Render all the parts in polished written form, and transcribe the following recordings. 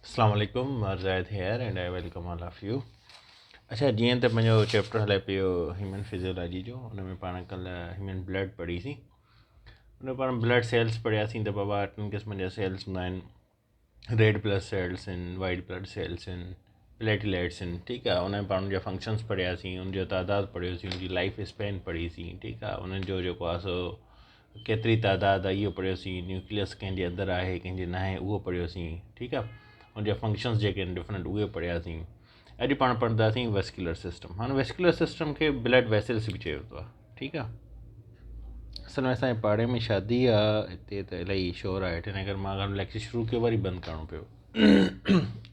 अस्सलाम वालेकुम Zahid here and I welcome all of you. अच्छा, जीअं त पंहिंजो चैप्टर हले पियो ह्यूमन फिज़ियोलॉजी जो, हुन में पाण कल्ह ह्यूमन ब्लड पढ़ीसीं। हुन में पाण ब्लड सेल्स पढ़ियासीं त बाबा टिनि क़िस्मनि जा सेल्स हूंदा आहिनि। रेड ब्लड सेल्स आहिनि, वाइट ब्लड सेल्स आहिनि, प्लेटलेट्स आहिनि। ठीकु आहे, उन में पाण उनजा फंक्शन्स पढ़ियासीं, उनजो तइदादु पढ़ियोसीं, उनजी लाइफ स्पेन पढ़ीसीं। ठीकु आहे, उन्हनि जो जेको आहे सो केतिरी तइदादु आहे इहो पढ़ियोसीं। न्यूक्लियस कंहिंजे अंदरि आहे कंहिंजे न आहे उहो पढ़ियोसीं। ठीकु आहे, उनजा फंक्शन्स जेके आहिनि डिफरेंट उहे पढ़ियासीं। अॼु पाण पढ़ंदासीं वेस्कुलर सिस्टम। हाणे वेस्कुलर सिस्टम खे ब्लड वेसल्स बि चयो वेंदो आहे। ठीकु आहे, असल में असांजे पाड़े में शादी आहे हिते, त इलाही शोर आहे, हिन करे मां अगरि लेक्चर शुरू कयो वरी बंदि करिणो पियो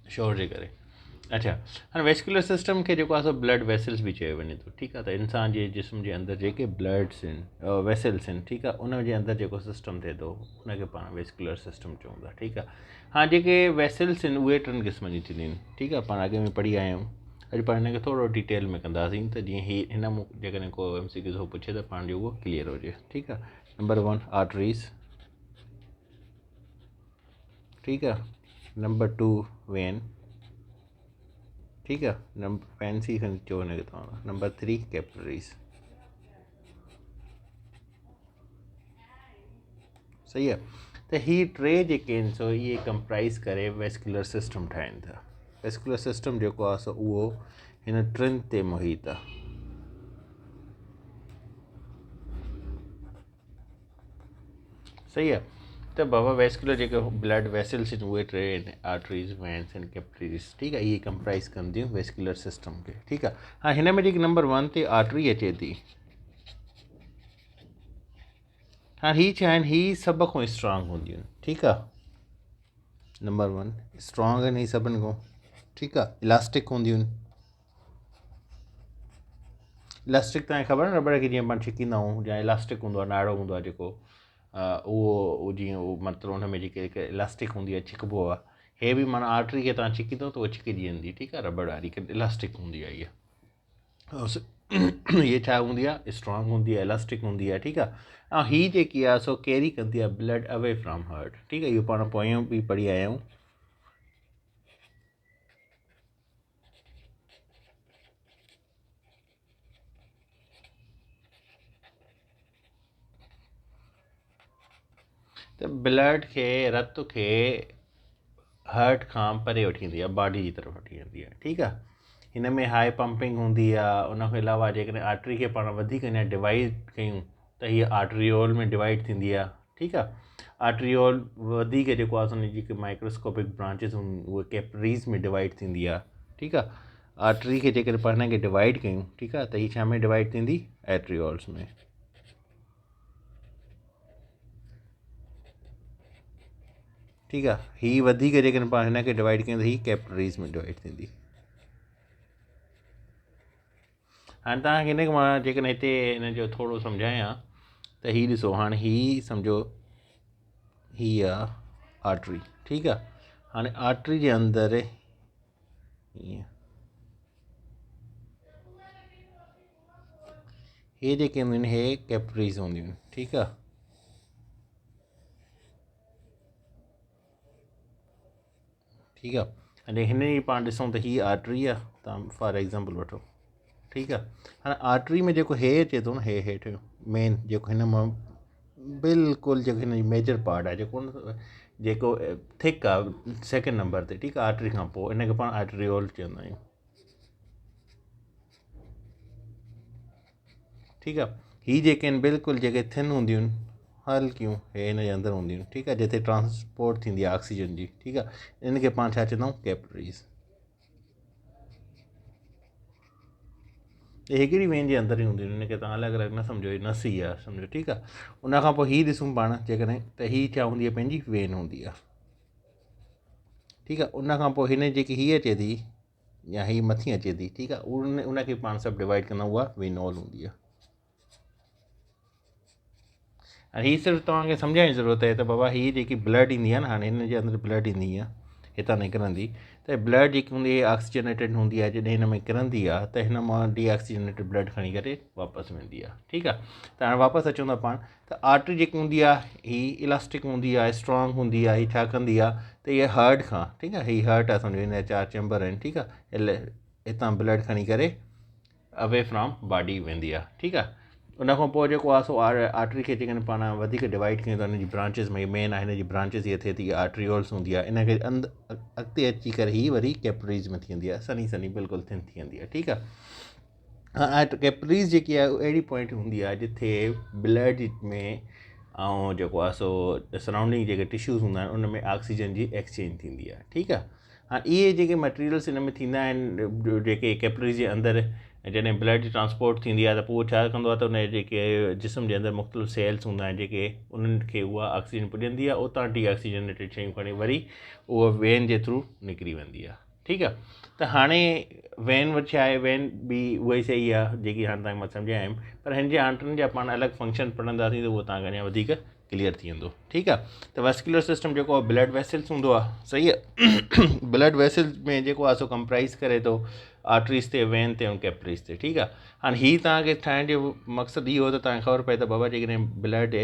शोर जे करे। अच्छा, हाणे वेस्कुलर सिस्टम खे जेको आहे सो ब्लड वेसल्स बि चयो वञे थो। ठीकु आहे, त इंसान जे जिस्म जे अंदरि जेके ब्लड्स आहिनि, वेसल्स आहिनि, ठीकु आहे, उन जे अंदरि जेको सिस्टम थिए थो उनखे पाण वेस्कुलर सिस्टम चऊं था। ठीकु आहे, हाणे जेके वेसल्स आहिनि उहे टिनि क़िस्मनि जी थींदियूं आहिनि। ठीकु आहे, पाण अॻे में पढ़ी आया आहियूं। अॼु पाण हिनखे थोरो डिटेल में कंदासीं त जीअं हिन जेकॾहिं को MCQ थो पुछे त पाण जो उहो क्लियर हुजे। ठीकु आहे, नंबर 1 आर्टरीज़। ठीकु आहे, नंबर 2 वेन। ठीकु आहे, नंबर फैंसी चयो हिनखे तव्हां। Number 3 capillaries. सही आहे, त ही टे जेके आहिनि सो इहे कंप्राइज़ करे वेस्कुलर सिस्टम ठाहिनि था। वेस्कुलर सिस्टम जेको आहे सो उहो हिन टिनि ते मुहित आहे। सही आहे, त बाबा वेस्कुलर जेके ब्लड वेसल्स आहिनि उहे टे आहिनि, आर्टरीज़, वेन्स एंड कैपिलरीज़। ठीकु आहे, इहे कंप्राइज़ कंदियूं वेस्कुलर सिस्टम खे। ठीकु आहे, हाणे हिन में जेकी नंबर 1 ते आर्टरी अचे थी, हाणे हीअ छा आहिनि, हीअ सभ खां स्ट्रांग हूंदियूं आहिनि। ठीकु आहे, नंबर 1 स्ट्रांग आहिनि हीअ सभिनि खां। ठीकु आहे, इलास्टिक हूंदियूं आहिनि। इलास्टिक तव्हांखे ख़बर आहे न, रबड़ खे जीअं पाण छिकींदा आहियूं, या इलास्टिक हूंदो आहे, नाड़ो हूंदो आहे जेको, उहो जीअं उहो मतिलबु हुन में जेके इलास्टिक हूंदी आहे, छिकबो आहे। हे बि माना आर्टरी खे तव्हां छिकींदो त उहो छिकिजी वेंदी। ठीकु आहे, रबड़ वारी इलास्टिक हूंदी आहे इहा। इहा छा हूंदी आहे, स्ट्रांग हूंदी आहे, इलास्टिक हूंदी आहे। ठीकु आहे, ऐं हीअ जेकी आहे सो कैरी कंदी आहे ब्लड अवे फ्रॉम हार्ट। ठीकु आहे, इहो पाण पोयों बि पढ़ी आया आहियूं। त ब्लड खे, रत खे हार्ट खां परे वठी ईंदी आहे, बॉडी जी तरफ़ वठी वेंदी आहे। ठीकु आहे, हिन में हाई पंपिंग हूंदी आहे। उनखां अलावा जेकॾहिं आर्टरी खे पाण वधीक अञा डिवाइड कयूं त हीअ आर्ट्रियोल में डिवाइड थींदी आहे। ठीकु आहे, आर्ट्रियोल वधीक जेको आहे उन जेके माइक्रोस्कोपिक ब्रांचिस हूंदियूं उहे कैपिलरीज़ में डिवाइड थींदी आहे। ठीकु आहे, आर्टरी खे जेकॾहिं पाण खे डिवाइड कयूं, ठीकु आहे, त हीअ छा में डिवाइड थींदी, एट्रियोल्स में। ठीकु आहे, हीअ वधीक जेकॾहिं पाण हिनखे डिवाइड कयूं त हीअ कैपिलरीज़ में डिवाइड थींदी। हाणे तव्हांखे हिनखे मां जेकॾहिं हिते हिन जो थोरो सम्झायां त हीअ ॾिसो, हाणे हीअ सम्झो हीअ आहे आर्टरी। ठीकु आहे, हाणे आर्टरी जे अंदरि हीअं हे जेके हूंदियूं आहिनि हे कैपिलरीज़ हूंदियूं आहिनि। ठीकु आहे, ठीकु आहे, अने हिन जी पाण ॾिसूं त हीअ आर्टरी आहे, तव्हां फॉर एग्ज़ाम्पल वठो। ठीकु आहे, हाणे आर्टरी में जेको हे अचे थो न, हे हेठि मेन जेको हिन मां बिल्कुलु जेको हिन जी मेजर पार्ट आहे, जेको थिक आहे, सेकेंड नंबर ते। ठीकु आहे, आर्टरी खां पोइ हिनखे पाण आर्ट्रियोल चवंदा आहियूं। ठीकु आहे, हीअ जेके आहिनि बिल्कुलु जेके थिन हूंदियूं आहिनि, हल्कियूं, हे हिन जे अंदरि हूंदियूं आहिनि। ठीकु आहे, जिते ट्रांसपोर्ट थींदी आहे ऑक्सीजन जी। ठीकु आहे, इनखे पाण छा चवंदा आहियूं, कैपिलरीज़। हिकिड़ी वेन जे अंदरि ई हूंदियूं आहिनि, इनखे तव्हां अलॻि अलॻि न सम्झो, हीअ नस ई आहे सम्झो। ठीकु आहे, उनखां पोइ हीअ ॾिसूं पाण जेकॾहिं, त हीअ छा हूंदी आहे, पंहिंजी वेन हूंदी आहे। ठीकु आहे, उनखां पोइ हिन जेकी हीअ अचे थी, या हीअ मथी अचे थी, ठीकु आहे, उनखे पाण सभु डिवाइड कंदा आहियूं, उहा वेनोल हूंदी आहे। हाणे हीअ सिर्फ़ु तव्हांखे सम्झाइण जी ज़रूरत आहे त बाबा हीअ जेकी ब्लड ईंदी आहे न, हाणे हिन जे अंदरि ब्लड ईंदी आहे, हितां निकिरंदी त ब्लड जेकी हूंदी आहे ऑक्सीजनेटेड हूंदी आहे। जॾहिं हिन में किरंदी आहे त हिन मां डीऑक्सीजनेटेड ब्लड खणी करे वापसि वेंदी आहे। ठीकु आहे। त हाणे वापसि अचूं था पाण त आर्टरी जेकी हूंदी आहे हीअ इलास्टिक हूंदी आहे, स्ट्रॉन्ग हूंदी आहे। हीअ छा कंदी आहे त हीअ हार्ट खां, ठीकु आहे, हीअ हार्ट आहे सम्झो, हिन जा 4 चैम्बर आहिनि। ठीकु आहे। हितां ब्लड खणी करे अवे फ्रॉम बॉडी वेंदी आहे। ठीकु आहे। उनखां पोइ जेको आहे सो आर्टरी खे जेकॾहिं पाण वधीक डिवाइड कयूं त हुनजी ब्रांचिस में मेन आहे, हिनजी ब्रांचिस हीअ थिए थी आर्ट्रियोल्स हूंदी आहे। इनखे अॻिते अची करे हीअ वरी कैपिलरीज़ में थी वेंदी आहे, सनी सनी बिल्कुलु थिन थी वेंदी आहे। ठीकु आहे। कैपिलरीज़ जेकी आहे उहा अहिड़ी पॉइंट हूंदी आहे जिथे ब्लड में ऐं जेको आहे सो सराउंडिंग जेके टिश्यूज़ हूंदा आहिनि उन में ऑक्सीजन जी एक्सचेंज थींदी आहे। ठीकु आहे। हाणे इहे जेके मटीरियल्स हिन में थींदा आहिनि जेके कैपिलरीज़ जे अंदरि, जॾहिं ब्लड जी ट्रांसपोर्ट थींदी आहे त पोइ छा कंदो आहे त उन जेके जिस्म जे अंदरि मुख़्तलिफ़ सेल्स हूंदा आहिनि जेके उन्हनि खे उहा ऑक्सीजन पुॼंदी आहे, उतां डीऑक्सीजनेटेड शयूं खणी वरी उहा वेन जे थ्रू निकिरी वेंदी आहे। ठीकु आहे। त हाणे वेन वटि छा आहे, वेन बि उहा ई सही आहे जेकी हाणे तव्हांखे मां सम्झायमि, पर हिन जे आंटनि जा पाण अलॻि फंक्शन पढ़ंदासीं त उहो तव्हांखे अञा वधीक क्लियर थी वेंदो। ठीकु आहे। त वस्कुलर सिस्टम जेको आहे ब्लड वेसल्स हूंदो आहे, सही आहे। ब्लड वेसल्स में जेको आहे सो कंप्राइज़ करे थो आर्टरीज़ ते, वेन ते ऐं कैपिलरीज़ ते। ठीकु आहे। हाणे हीअ तव्हांखे ठाहिण जो मक़सदु इहो हो त तव्हांखे ख़बर पए त बाबा जेकॾहिं ब्लड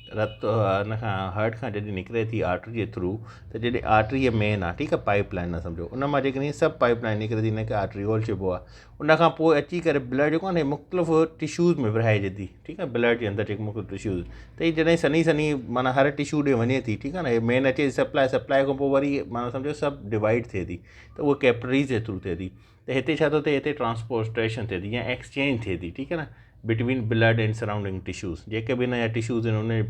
रत हिन खां हार्ट खां जॾहिं निकिरे थी आर्टरी जे थ्रू, त जॾहिं आर्टरी मेन आहे, ठीकु आहे, पाइप लाइन आहे सम्झो, उन मां जेकॾहिं सभु पाइप लाइन निकिरे थी, हिनखे आर्ट्रियोल चइबो आहे। उनखां पोइ अची करे ब्लड जेको आहे न मुख़्तलिफ़ टिश्यूज़ में विरहाइजे थी। ठीकु आहे। ब्लड जे अंदरि जेके मुख़्तलिफ़ टिश्यूज़, त हीअ जॾहिं सनी सनी माना हर टिश्यू ॾे वञे थी, ठीकु आहे न, मेन अचे थी सप्लाई खां पोइ वरी माना सम्झो सभु डिवाइड थिए थी, त उहा कैपिलरीज़ जे थ्रू थिए थी। त हिते छा थो थिए, हिते ट्रांसपोर्टेशन थिए थी या एक्सचेंज थिए थी। ठीकु आहे न, between blood and surrounding tissues, जेके बि हिन जा टिश्यूज़ आहिनि उन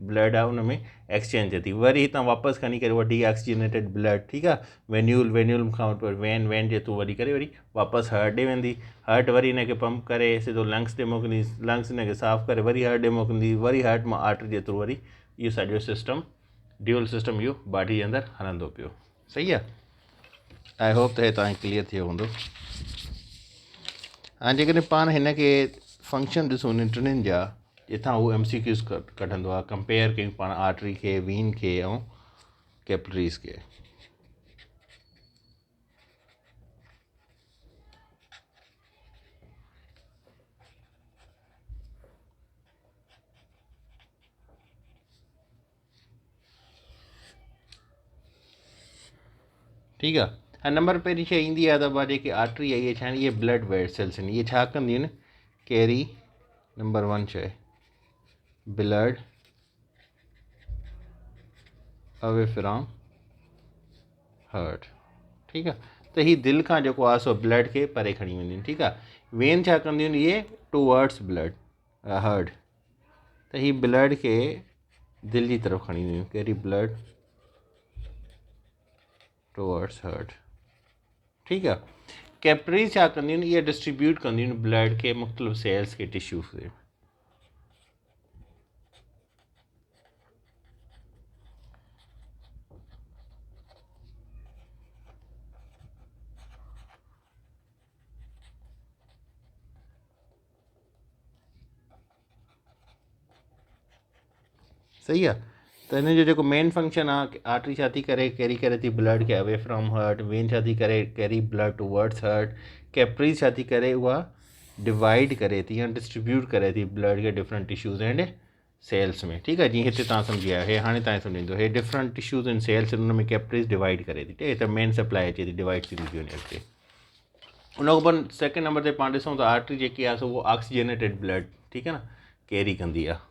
ब्लड आहे उन में एक्सचेंज थिए थी, वरी हितां वापसि खणी करे उहा डीऑक्सीजनेटेड ब्लड, ठीकु आहे, वेन्यूल खां वेन जे थ्रू वरी करे वरी वापसि हार्ट ॾे वेंदी। हार्ट वरी हिनखे पंप करे सिधो लंग्स ॾे मोकिलींदी, लंग्स हिनखे साफ़ु करे वरी हार्ट ॾे मोकिलींदी, वरी हार्ट मां आर्टरी जे थ्रू वरी इहो सॼो सिस्टम, ड्यूल सिस्टम इहो बॉडी जे अंदरि हलंदो पियो। सही आहे। आई होप त हे तव्हांखे क्लियर थी वियो हूंदो। हाणे जेकॾहिं पाण हिन खे फंक्शन ॾिसूं हिन टिनिनि जा, जिथां उहो MCQs कढंदो आहे, कंपेयर कयूं पाण आर्टरी खे, वीन खे ऐं कैपिलरीज़ खे। ठीकु आहे। हाणे नंबर पहिरीं शइ ईंदी आहे त जेके आर्टरी आहे इहे छा आहिनि, इहे ब्लड वेसल्स आहिनि। इहे छा कंदियूं आहिनि, कैरी, नंबर 1 शइ, ब्लड अवे फ्रॉम हार्ट। ठीकु आहे। त हीअ दिलि खां जेको आहे सो ब्लड खे परे खणी वेंदियूं आहिनि। ठीकु आहे। वेन छा कंदियूं आहिनि, इहे टूवर्ड्स ब्लड हार्ट, त हीअ ब्लड खे दिलि जी तरफ़ खणी वेंदियूं, कैरी ब्लड टूवर्ड्स हार्ट। ठीकु आहे। कैपिलरीज़ छा कंदियूं आहिनि, इहे डिस्ट्रीब्यूट कंदियूं आहिनि ब्लड खे मुख़्तलिफ़ सेल्स खे, टिश्यूज़ खे। सही आहे। त हिन जो जेको मेन फंक्शन आहे, आर्टरी छा थी करे, कैरी करे थी ब्लड खे अवे फ्रॉम हार्ट, वेन छा थी करे, कैरी ब्लड टूवर्ड्स हार्ट, कैपिलरीज़ छा थी करे, उहा डिवाइड करे थी या डिस्ट्रीब्यूट करे थी ब्लड खे डिफरेंट टिश्यूज़ एंड सेल्स में। ठीकु आहे। जीअं हिते तव्हां सम्झी विया, हे हाणे तव्हांखे सम्झ ईंदो, हे डिफरेंट टिश्यूज़ एंड सेल्स आहिनि, उन में कैपिलरीज़ डिवाइड करे थी, ठीकु आहे, त मेन सप्लाई अचे थी, डिवाइड थी वञे अॻिते। उनखां पोइ सेकेंड नंबर ते पाण ॾिसूं त आर्टरी जेकी आहे सो उहो ऑक्सीजनेटेड ब्लड, ठीकु आहे न, कैरी कंदी आहे।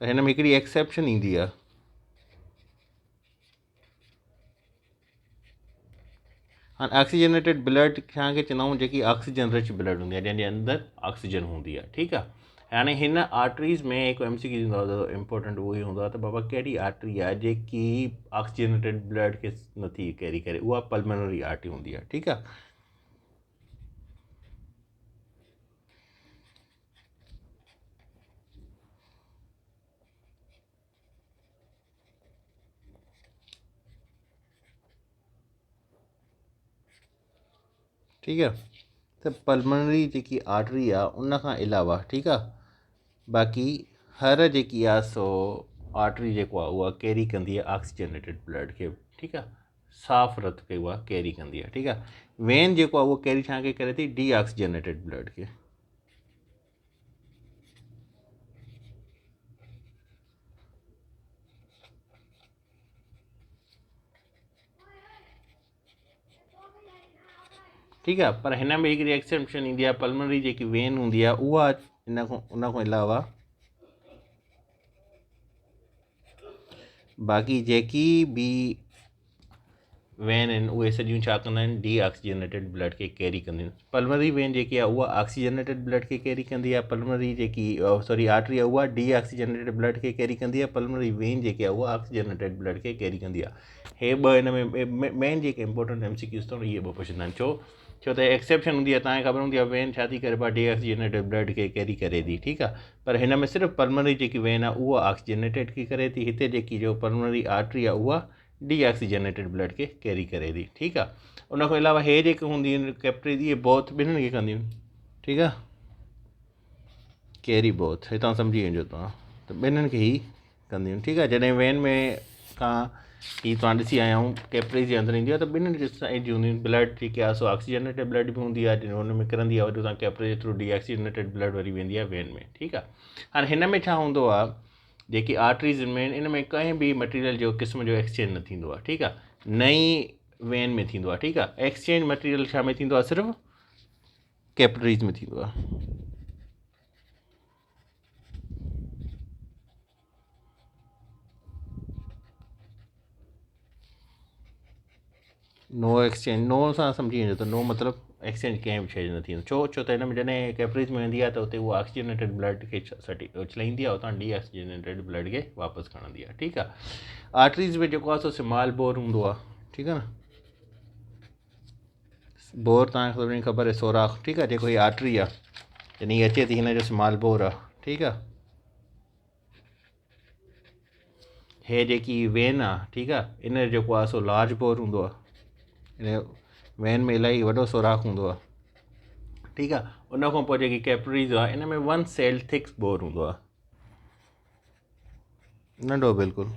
त हिन में हिकिड़ी एक्सेप्शन ईंदी आहे। हाणे ऑक्सीजनेटेड ब्लड छाखे चवंदा आहियूं, जेकी ऑक्सीजन रिच ब्लड हूंदी आहे, जंहिंजे अंदरि ऑक्सीजन हूंदी आहे। ठीकु आहे। हाणे हिन आर्टरीज़ में हिकु MCQ ईंदो आहे, इम्पोर्टेंट उहो ई हूंदो आहे त बाबा कहिड़ी आर्टरी आहे जेकी ऑक्सीजनेटेड ब्लड खे नथी कैरी करे, उहा पल्मोनरी आर्टरी हूंदी आहे। ठीकु आहे। ठीकु आहे। त पल्मोनरी जेकी आर्टरी आहे उन खां अलावा, ठीकु आहे, बाक़ी हर जेकी आहे सो आर्टरी जेको आहे उहा कैरी कंदी आहे ऑक्सीजनेटेड ब्लड खे, ठीकु आहे, साफ़ु रत खे उहा कैरी कंदी आहे, ठीकु आहे। वेन जेको आहे उहो कैरी छा खे करे थी, डी ऑक्सीजनेटेड ब्लड खे। ठीकु आहे, पर हिन में हिकिड़ी एक्सेप्शन ईंदी आहे, पल्मनरी जेकी वेन हूंदी आहे उहा उन खां अलावा बाक़ी जेकी बि वेन आहिनि उहे सॼियूं छा कंदा आहिनि, डी ऑक्सीजनेटेड ब्लड खे कैरी कंदियूं आहिनि। पल्मनरी वेन जेकी आहे उहा ऑक्सीजनेटेड ब्लड खे कैरी कंदी आहे, पल्मनरी जेकी आर्टरी आहे उहा डी ऑक्सीजनेटेड ब्लड खे कैरी कंदी आहे, पल्मनरी वेन जेकी आहे उहा ऑक्सीजनेटेड ब्लड खे कैरी कंदी आहे। हे ॿ हिन में मेन जेके इंपॉर्टेंट MCQs अथव इहे ॿ पुछंदा आहिनि। छो त एक्सेप्शन हूंदी आहे, तव्हांखे ख़बर हूंदी आहे वेन छा थी करे पाए, डी ऑक्सीजनेटेड ब्लड खे कैरी करे थी, ठीकु आहे, पर हिन में सिर्फ़ु पल्मनरी जेकी वेन आहे उहा ऑक्सीजनेटेड खे करे थी, हिते जेकी जो पल्मनरी आर्टरी आहे उहा डी ऑक्सीजनेटेड ब्लड खे कैरी करे थी, ठीकु आहे। उन खां अलावा हे जेके हूंदियूं आहिनि कैप्टरीज, इहे बोथ ॿिन्हिनि खे कंदियूं आहिनि, ठीकु आहे, कैरी बोथ, हितां सम्झी वञिजो तव्हां, त ॿिन्हिनि खे ई कंदियूं आहिनि, ठीकु आहे। जॾहिं वेन में खां ही तव्हां ॾिसी आया आहियूं कैप्टरीज जे अंदरि ईंदी आहे त ॿिन्हिनि साइड जी हूंदियूं आहिनि, ब्लड जेकी आहे सो ऑक्सीजनेटेड ब्लड बि हूंदी आहे, हुन में किरंदी आहे, वरी तव्हां कैप्टरीज जे थ्रू डी ऑक्सीजनेटेड ब्लड वरी वेंदी आहे वेन में, ठीकु आहे। हाणे हिन में छा हूंदो आहे, जेकी आर्टरीज़ में इन में कंहिं बि मटीरियल जो क़िस्म जो एक्सचेंज न थींदो आहे, ठीकु आहे, नई वेन में थींदो आहे, ठीकु आहे। एक्सचेंज मटीरियल छा में थींदो आहे, सिर्फ़ु कैप्टरीज में थींदो आहे। नो एक्सचेंज, नो सां सम्झी वञो त नो मतिलबु एक्सचेंज कंहिं बि शइ जो न थींदो, छो त हिन में जॾहिं कैप्टरीज में वेंदी आहे त उते उहा ऑक्सीजनेटेड ब्लड खे चलाईंदी आहे, उतां डी ऑक्सीजनेटेड ब्लड खे वापसि खणंदी आहे, ठीकु आहे। आर्टरीज़ में जेको आहे सो स्मॉल बोर हूंदो आहे, ठीकु आहे न, बोर तव्हांखे ख़बर आहे, सोराख़, ठीकु आहे, जेको हीअ आर्टरी आहे जॾहिं हीअ अचे थी हिन जो स्मॉल बोर आहे, ठीकु आहे। हे जेकी वेन आहे, ठीकु आहे, इन जो जेको आहे सो लार्ज बोर हूंदो आहे, इन वेन में इलाही वॾो सोराख़ हूंदो आहे, ठीकु आहे। उन खां पोइ जेकी कैप्टरीज़ आहे इन में 1 सेल थिक बोर हूंदो आहे, नंढो बिल्कुलु,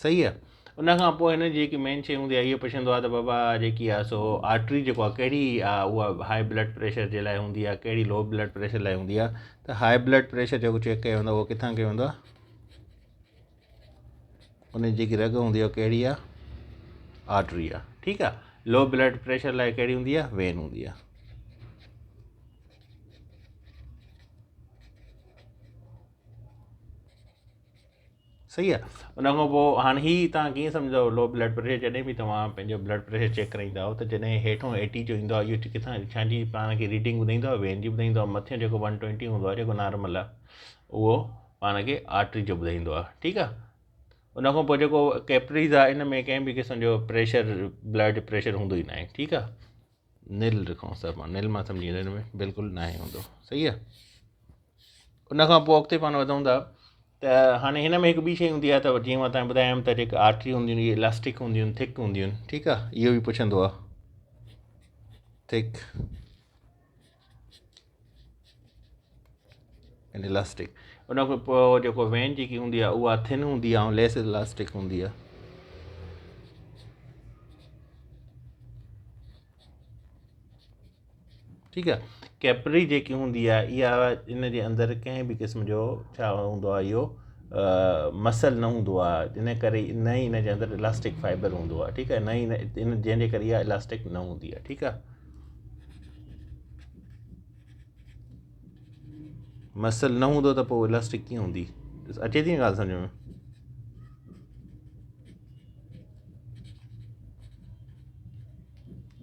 सही आहे। उन खां पोइ हिन जी जेकी मेन शइ हूंदी आहे, इहो पुछंदो आहे त बाबा जेकी आहे सो आर्टरी जेको आहे कहिड़ी आहे, उहा हाई ब्लड प्रेशर जे लाइ हूंदी आहे, कहिड़ी लो ब्लड प्रेशर लाइ हूंदी आहे, त हाई ब्लड प्रेशर जेको चेक कयो वेंदो आहे उहो किथां कयो वेंदो आहे, उन जी जेकी रग हूंदी आहे कहिड़ी आहे, आर्टरी आहे, ठीकु आहे। लो ब्लड प्रेशर लाइ कहिड़ी हूंदी आहे, वेन हूंदी आहे। सही आहे। उन खां पोइ हाणे ही तव्हां कीअं सम्झो लो ब्लड प्रेशर, जॾहिं बि तव्हां पंहिंजो ब्लड प्रेशर चेक कराईंदा आहियो त जॾहिं हेठों 80 जो ईंदो आहे, इहो किथां छाजी पाण खे रीडिंग ॿुधाईंदो आहे, वेन जी ॿुधाईंदो आहे, मथे जेको 120 हूंदो आहे जेको नॉर्मल आहे उहो पाण खे आर्टरी जो ॿुधाईंदो आहे, ठीकु आहे। उन खां पोइ जेको कैप्टरीज़ आहे इन में कंहिं बि क़िस्म जो प्रेशर, ब्लड प्रेशर हूंदो ई न आहे, ठीकु आहे, निल रखूं सभु, निल मां सम्झी वेंदो, हिन में बिल्कुलु न आहे हूंदो, सही आहे। उन खां पोइ अॻिते पाण वधूं था त हाणे हिन में हिकु ॿी शइ हूंदी आहे, त जीअं मां तव्हांखे ॿुधायमि त जेके आर्टरी हूंदियूं आहिनि इहे इलास्टिक हूंदियूं आहिनि, थिक हूंदियूं आहिनि, ठीकु आहे, इहो बि पुछंदो आहे, थिक एंड इलास्टिक। उन खां पोइ जेको वेन जेकी हूंदी आहे उहा थिन हूंदी आहे ऐं लेस इलास्टिक हूंदी आहे, ठीकु आहे। कैपरी जेकी हूंदी आहे इहा इन जे अंदरि कंहिं बि क़िस्म जो छा हूंदो आहे, इहो मसल न हूंदो आहे, इन करे न ई इन जे अंदरि इलास्टिक फाइबर हूंदो आहे, ठीकु आहे, न ई इन जंहिंजे करे इहा इलास्टिक न हूंदी आहे, ठीकु आहे। मसल न हूंदो त पोइ इलास्टिक कीअं हूंदी, अचे थी ॻाल्हि सम्झ में,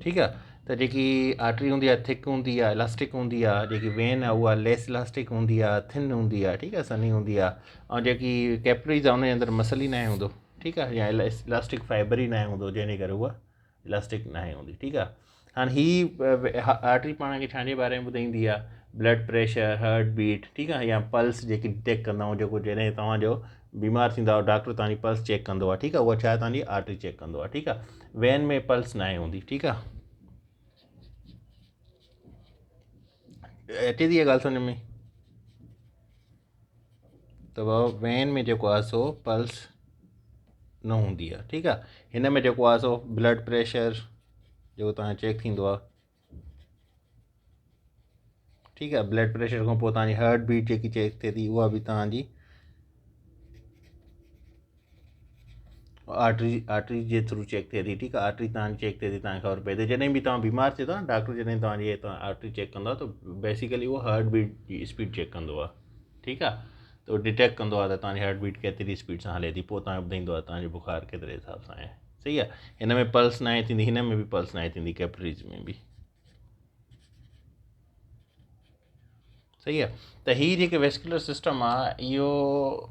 ठीकु आहे। त जेकी आर्टरी हूंदी आहे थिक हूंदी आहे, इलास्टिक हूंदी आहे, जेकी वेन आहे उहा लेस इलास्टिक हूंदी आहे, थिन हूंदी आहे, ठीकु आहे, सनी हूंदी आहे, ऐं जेकी कैप्टरीज़ आहे उनजे अंदरि मसल ई न आहे हूंदो, ठीकु आहे, या इलास्टिक फाइबर ई न आहे हूंदो, जंहिंजे करे उहा इलास्टिक न आहे हूंदी, ठीकु आहे। हाणे ही आर्टरी पाण खे छाजे बारे में ॿुधाईंदी आहे, ब्लड प्रेशर, हार्ट बीट, ठीकु आहे, या पल्स जेकी डिटेक्ट कंदा आहियूं, जेको जॾहिं तव्हांजो बीमार थींदा आहियो डॉक्टर तव्हांजी पल्स चेक कंदो आहे, ठीकु आहे, उहा छा आहे तव्हांजी आर्टरी चेक कंदो आहे, ठीकु आहे। वेन में पल्स न आहे हूंदी, ठीकु आहे, अचे थी इहा ॻाल्हि सम्झ में? त वेन में जेको आहे सो पल्स न हूंदी आहे, ठीकु आहे। हिन में जेको आहे सो ब्लड प्रेशर जेको तव्हांजो चेक थींदो आहे, ठीकु आहे। ब्लड प्रेशर खां पोइ तव्हांजी हार्ट बीट जेकी चेक थिए थी उहा बि तव्हांजी आर्टरी जे थ्रू चेक थिए थी, ठीकु आहे। आर्टरी तव्हांजी चेक थिए थी, तव्हांखे ख़बर पए थी। जॾहिं बि तव्हां बीमार थिए थो न, डॉक्टर जॾहिं तव्हांजी आर्टरी चेक कंदो आहे त बेसिकली उहो हार्ट बीट जी स्पीड चेक कंदो आहे, ठीकु आहे। त उहो डिटेक्ट कंदो आहे त तव्हांजी हार्ट बीट केतिरी स्पीड सां हले थी, पोइ तव्हांखे ॿुधाईंदो आहे तव्हांजो बुखार केतिरे हिसाब सां आहे, सही आहे। हिन में पल्स न आहे थींदी, हिन में बि पल्स न आहे थींदी, कैपिलरीज़ में बि, सही आहे। त हीअ जेके वेस्कुलर सिस्टम आहे इहो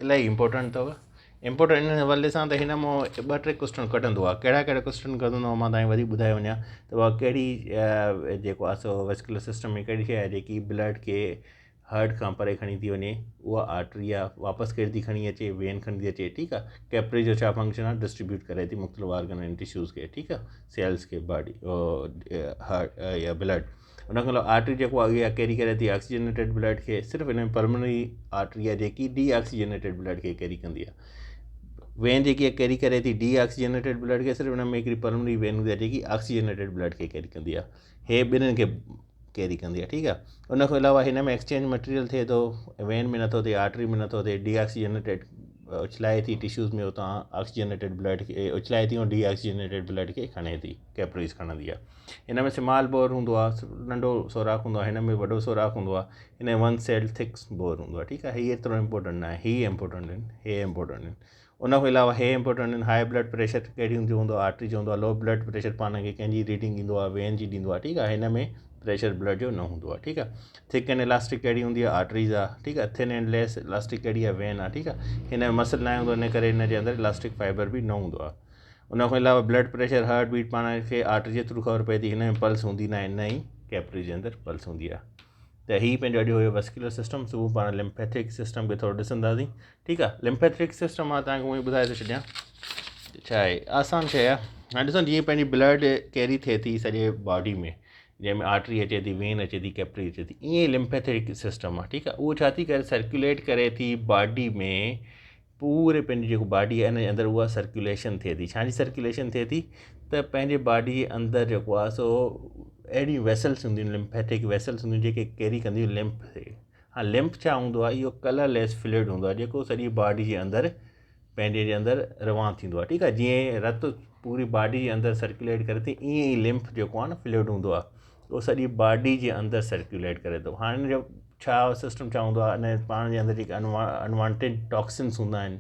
इलाही इम्पोर्टेंट अथव। इम्पोर्टेंट इन हवाले सां त हिन मां 2-3 क्वेश्चन कढंदो आहे। कहिड़ा कहिड़ा क्वेश्चन कढंदो आहे मां तव्हांखे वरी ॿुधाए वञा त उहा कहिड़ी जेको आहे सो वेस्कुलर सिस्टम में कहिड़ी शइ आहे जेकी ब्लड खे हार्ट खां परे खणी थी वञे, उहा आर्टरी आहे। वापसि केरु थी खणी अचे, वेन खणी थी अचे, ठीकु आहे। कैपिलरी जो छा फंक्शन आहे, डिस्ट्रीब्यूट करे थी मुख़्तलिफ़ ऑर्गन एंड टिश्यूज़ खे, ठीकु आहे, सेल्स खे, बॉडी हार्ट या ब्लड। उन खां अलावा आर्टरी जेको आहे इहा कैरी करे थी ऑक्सीजनेटेड ब्लड खे, सिर्फ़ु हिन में पल्मोनरी आर्टरी आहे जेकी डी ऑक्सीजनेटेड ब्लड खे कैरी कंदी आहे। वेन जेकी आहे कैरी करे थी डी ऑक्सीजनेटेड ब्लड खे, सिर्फ़ु हिन में हिकिड़ी पल्मोनरी वेन हूंदी आहे जेकी ऑक्सीजनेटेड ब्लड खे कैरी कंदी आहे। हे ॿिन्हिनि खे कैरी कंदी आहे, ठीकु आहे। उन खां अलावा हिन में एक्सचेंज मटीरियल थिए थो, वेन में नथो थिए, आर्टरी में नथो थिए। डी ऑक्सीजनेटेड उछलाए थी टिश्यूज़ में, उतां ऑक्सीजनेटेड ब्लड खे उछलाए थी ऐं डी ऑक्सीजनेटेड ब्लड खे खणे थी, कैपिलरीज़ खणंदी आहे। हिन में स्मॉल बोर हूंदो आहे, नंढो सोराख़ हूंदो आहे। हिन में वॾो सोराख़ हूंदो आहे। हिन में 1 सेल थिक बोर हूंदो आहे, ठीकु आहे। हीअ एतिरो इंपॉर्टेंट न आहे, हीअ इंपॉर्टेंट आहिनि, हे इंपॉर्टेंट आहिनि। उन खां अलावा हे इंपॉर्टेंट आहिनि। हाई ब्लड प्रेशर कहिड़ी हूंदो आहे, आर्टरी जो हूंदो आहे। लो ब्लड प्रेशर पाण खे कंहिंजी रीडिंग ईंदो आहे, वेन जी ॾींदो आहे, ठीकु आहे। हिन में प्रेशर ब्लड जो न हूंदो आहे, ठीकु आहे। थिक एंड इलास्टिक कहिड़ी हूंदी आहे, आर्टरीज़ आहे, ठीकु आहे। थिन एंड लेस इलास्टिक कहिड़ी आहे, वेन आहे, ठीकु आहे। हिन में मसल न हूंदो, इन करे हिन जे अंदरि इलास्टिक फाइबर बि न हूंदो आहे। उन खां अलावा ब्लड प्रेशर, हार्ट बीट पाण खे आर्टरी जे थ्रू ख़बर पए थी। हिन में पल्स हूंदी न आहे, न ई कैपिलरी जे अंदरि पल्स हूंदी आहे। त हीअ पंहिंजो अॼु हुयो वेस्कुलर सिस्टम। सुबुह पाण लिम्फेथिक सिस्टम खे थोरो ॾिसंदासीं, ठीकु आहे। लिम्फेथिक सिस्टम मां तव्हांखे उअई ॿुधाए थो छॾियां, छा आहे, आसान शइ आहे। हाणे ॾिसो, जीअं पंहिंजी ब्लड कैरी थिए थी सॼे बॉडी में, जंहिंमें आर्टरी अचे थी, वेन अचे थी, कैपिलरी अचे थी, ईअं ई लिम्फेथिक सिस्टम आहे, ठीकु आहे। उहो छा थी करे, सर्कुलेट करे थी बॉडी में, पूरे पंहिंजी जेको बॉडी आहे इन जे अंदरि उहा सर्कुलेशन थिए थी। छाजी सर्कुलेशन थिए थी, त पंहिंजे बॉडी जे अंदरि जेको आहे सो अहिड़ियूं वेसल्स हूंदियूं आहिनि, लिम्फेथिक वेसल्स हूंदियूं जेके कैरी कंदियूं लिम्फ खे। हा, लिम्फ छा हूंदो आहे, इहो कलरलेस फ्लूइड हूंदो आहे जेको सॼी बॉडी जे अंदरि पंहिंजे जे अंदरि रवां थींदो आहे, ठीकु आहे। जीअं रत पूरी बॉडी जे अंदरि सर्कुलेट करे थी, ईअं ई लिम्फ जेको आहे न फ्लूइड हूंदो आहे, उहो सॼी बॉडी जे अंदरि सर्कुलेट करे थो। हाणे हिन जो छा सिस्टम छा हूंदो आहे, अने पाण जे अंदरि जेके अनवांटेड टॉक्सिन्स हूंदा आहिनि,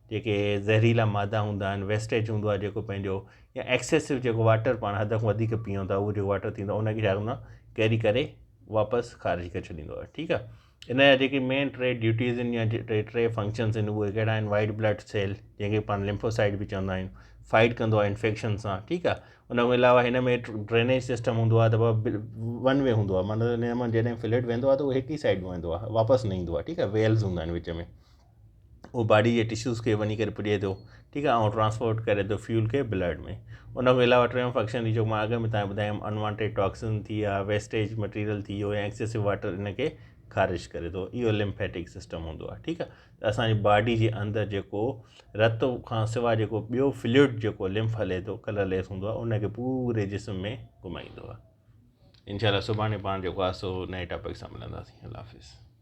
जेके ज़हरीला मादा हूंदा आहिनि, वेस्टेज हूंदो आहे जेको पंहिंजो, या एक्सेसिव जेको वाटर पाण हद खां वधीक पीऊं था, उहो जेको वाटर थींदो आहे उनखे छा कंदो आहे, कैरी करे वापसि ख़ारिज करे छॾींदो आहे, ठीकु आहे। इन जा जेके मेन 3 ड्यूटीज़ आहिनि या 3 फंक्शन्स आहिनि, उहे कहिड़ा आहिनि। वाइट ब्लड सेल, जंहिंखे पाण लिम्फोसाइट बि चवंदा आहियूं, फाइट कंदो आहे इन्फेक्शन सां, ठीकु आहे। उन खां अलावा हिन में ड्रेनेज सिस्टम हूंदो आहे, त 1 वे हूंदो आहे, माना हिन मां जॾहिं फ्लूइड वेंदो आहे त उहो हिकु ई साइड में वेंदो आहे, वापसि न ईंदो आहे, ठीकु आहे। वेल्स हूंदा आहिनि विच में, उहो बॉडी जे टिश्यूज़ खे वञी करे पुॼे थो, ठीकु आहे, ऐं ट्रांसपोर्ट करे थो फ्यूल खे ब्लड में। उन खां अलावा 3 फंक्शन जो मां अॻु में तव्हांखे ॿुधायमि, अनवांटेड टॉक्सिन थी विया, वेस्टेज मटीरियल थी वियो, या एक्सेसिव वाटर इनखे ख़ारिज करे थो, इहो लिम्फेटिक सिस्टम हूंदो आहे, ठीकु आहे। त असांजी बॉडी जे अंदरि जेको रत खां सवाइ जेको ॿियो फ्लूइड जेको लिम्फ हले थो, कलरलेस हूंदो आहे, उनखे पूरे जिस्म में घुमाईंदो आहे। इंशाल्लाह सुभाणे पाण जेको आहे सो नए टॉपिक सां मिलंदासीं। अल्लाह हाफ़िज़।